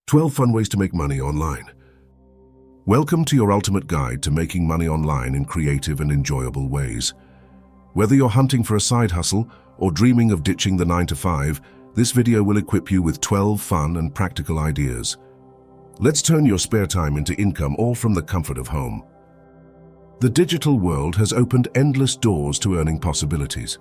12 Fun Ways to Make Money Online. Welcome to your ultimate guide to making money online in creative and enjoyable ways. Whether you're hunting for a side hustle or dreaming of ditching the 9-to-5, this video will equip you with 12 fun and practical ideas. Let's turn your spare time into income, all from the comfort of home. The digital world has opened endless doors to earning possibilities.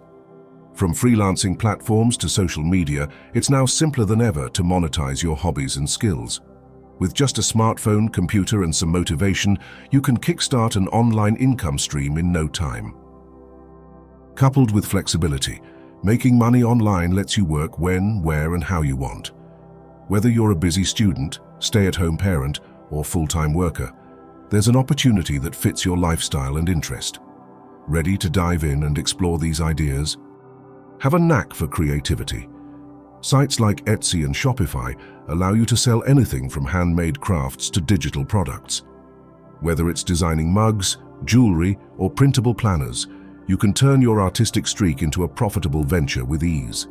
From freelancing platforms to social media, it's now simpler than ever to monetize your hobbies and skills. With just a smartphone, computer, and some motivation, you can kickstart an online income stream in no time. Coupled with flexibility, making money online lets you work when, where, and how you want. Whether you're a busy student, stay-at-home parent, or full-time worker, there's an opportunity that fits your lifestyle and interest. Ready to dive in and explore these ideas? Have a knack for creativity. Sites like Etsy and Shopify allow you to sell anything from handmade crafts to digital products. Whether it's designing mugs, jewelry, or printable planners, you can turn your artistic streak into a profitable venture with ease.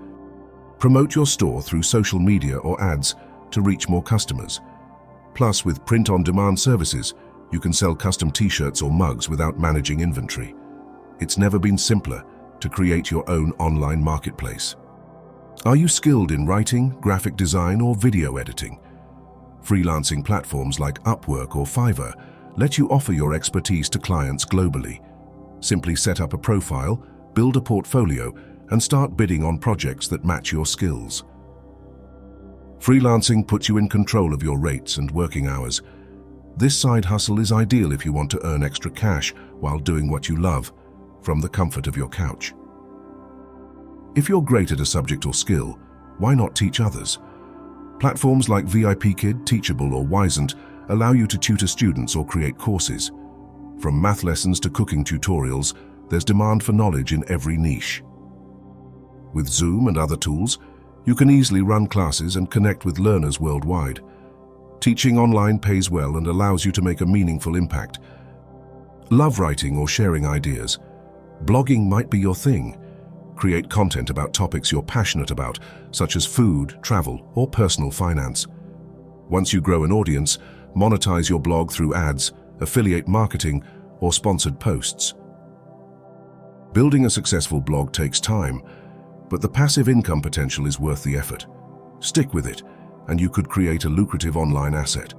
Promote your store through social media or ads to reach more customers. Plus, with print-on-demand services, you can sell custom t-shirts or mugs without managing inventory. It's never been simpler to create your own online marketplace. Are you skilled in writing, graphic design, or video editing? Freelancing platforms like Upwork or Fiverr let you offer your expertise to clients globally. Simply set up a profile, build a portfolio, and start bidding on projects that match your skills. Freelancing puts you in control of your rates and working hours. This side hustle is ideal if you want to earn extra cash while doing what you love, from the comfort of your couch. If you're great at a subject or skill, why not teach others? Platforms like VIPKid, Teachable, or Wisent allow you to tutor students or create courses. From math lessons to cooking tutorials, there's demand for knowledge in every niche. With Zoom and other tools, you can easily run classes and connect with learners worldwide. Teaching online pays well and allows you to make a meaningful impact. Love writing or sharing ideas? Blogging might be your thing. Create content about topics you're passionate about, such as food, travel, or personal finance. Once you grow an audience, monetize your blog through ads, affiliate marketing, or sponsored posts. Building a successful blog takes time, but the passive income potential is worth the effort. Stick with it, and you could create a lucrative online asset.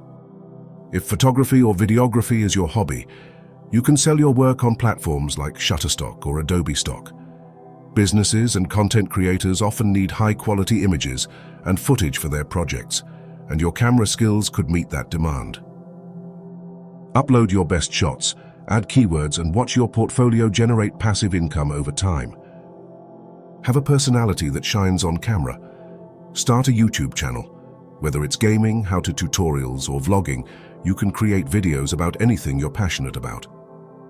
If photography or videography is your hobby, you can sell your work on platforms like Shutterstock or Adobe Stock. Businesses and content creators often need high-quality images and footage for their projects, and your camera skills could meet that demand. Upload your best shots, add keywords, and watch your portfolio generate passive income over time. Have a personality that shines on camera. Start a YouTube channel. Whether it's gaming, how-to tutorials, or vlogging, you can create videos about anything you're passionate about.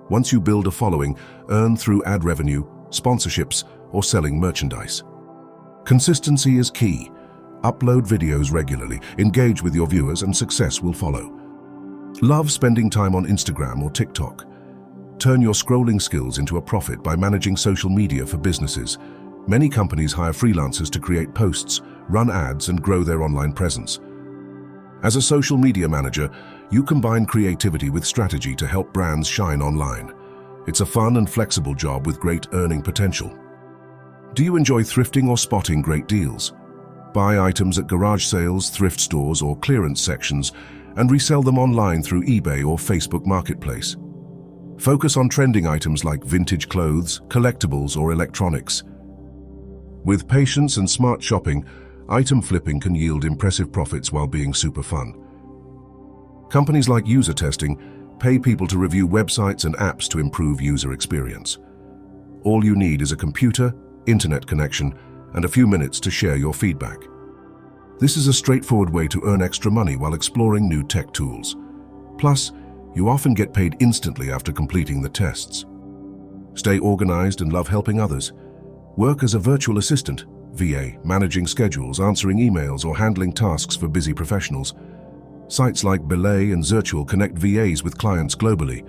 Once you build a following, earn through ad revenue, sponsorships, or selling merchandise. Consistency is key. Upload videos regularly, engage with your viewers, and success will follow. Love spending time on Instagram or TikTok? Turn your scrolling skills into a profit by managing social media for businesses. Many companies hire freelancers to create posts, run ads, and grow their online presence. As a social media manager, you combine creativity with strategy to help brands shine online. It's a fun and flexible job with great earning potential. Do you enjoy thrifting or spotting great deals? Buy items at garage sales, thrift stores, or clearance sections and resell them online through eBay or Facebook Marketplace. Focus on trending items like vintage clothes, collectibles, or electronics. With patience and smart shopping, item flipping can yield impressive profits while being super fun. Companies like User Testing pay people to review websites and apps to improve user experience. All you need is a computer, internet connection, and a few minutes to share your feedback. This is a straightforward way to earn extra money while exploring new tech tools. Plus, you often get paid instantly after completing the tests. Stay organized and love helping others. Work as a virtual assistant, VA, managing schedules, answering emails, or handling tasks for busy professionals. Sites like Belay and Zirtual connect VAs with clients globally.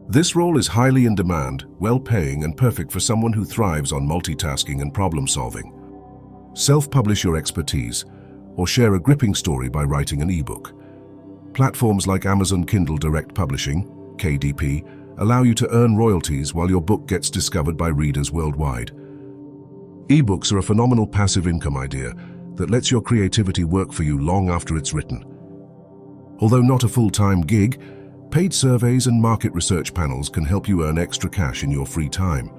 This role is highly in demand, well-paying, and perfect for someone who thrives on multitasking and problem-solving. Self-publish your expertise. or share a gripping story by writing an ebook. Platforms like Amazon Kindle Direct Publishing, KDP, allow you to earn royalties while your book gets discovered by readers worldwide. Ebooks are a phenomenal passive income idea that lets your creativity work for you long after it's written. Although not a full-time gig, paid surveys and market research panels can help you earn extra cash in your free time.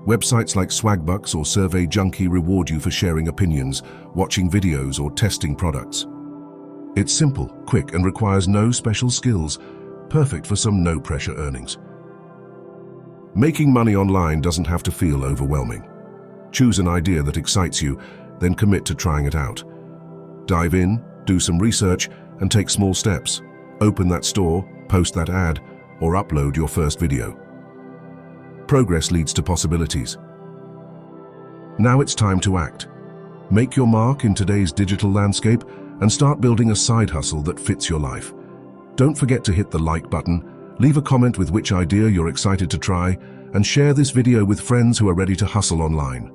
Websites like Swagbucks or Survey Junkie reward you for sharing opinions, watching videos, or testing products. It's simple, quick, and requires no special skills, perfect for some no-pressure earnings. Making money online doesn't have to feel overwhelming. Choose an idea that excites you, then commit to trying it out. Dive in, do some research, and take small steps. Open that store, post that ad, or upload your first video. Progress leads to possibilities. Now it's time to act. Make your mark in today's digital landscape and start building a side hustle that fits your life. Don't forget to hit the like button, leave a comment with which idea you're excited to try, and share this video with friends who are ready to hustle online.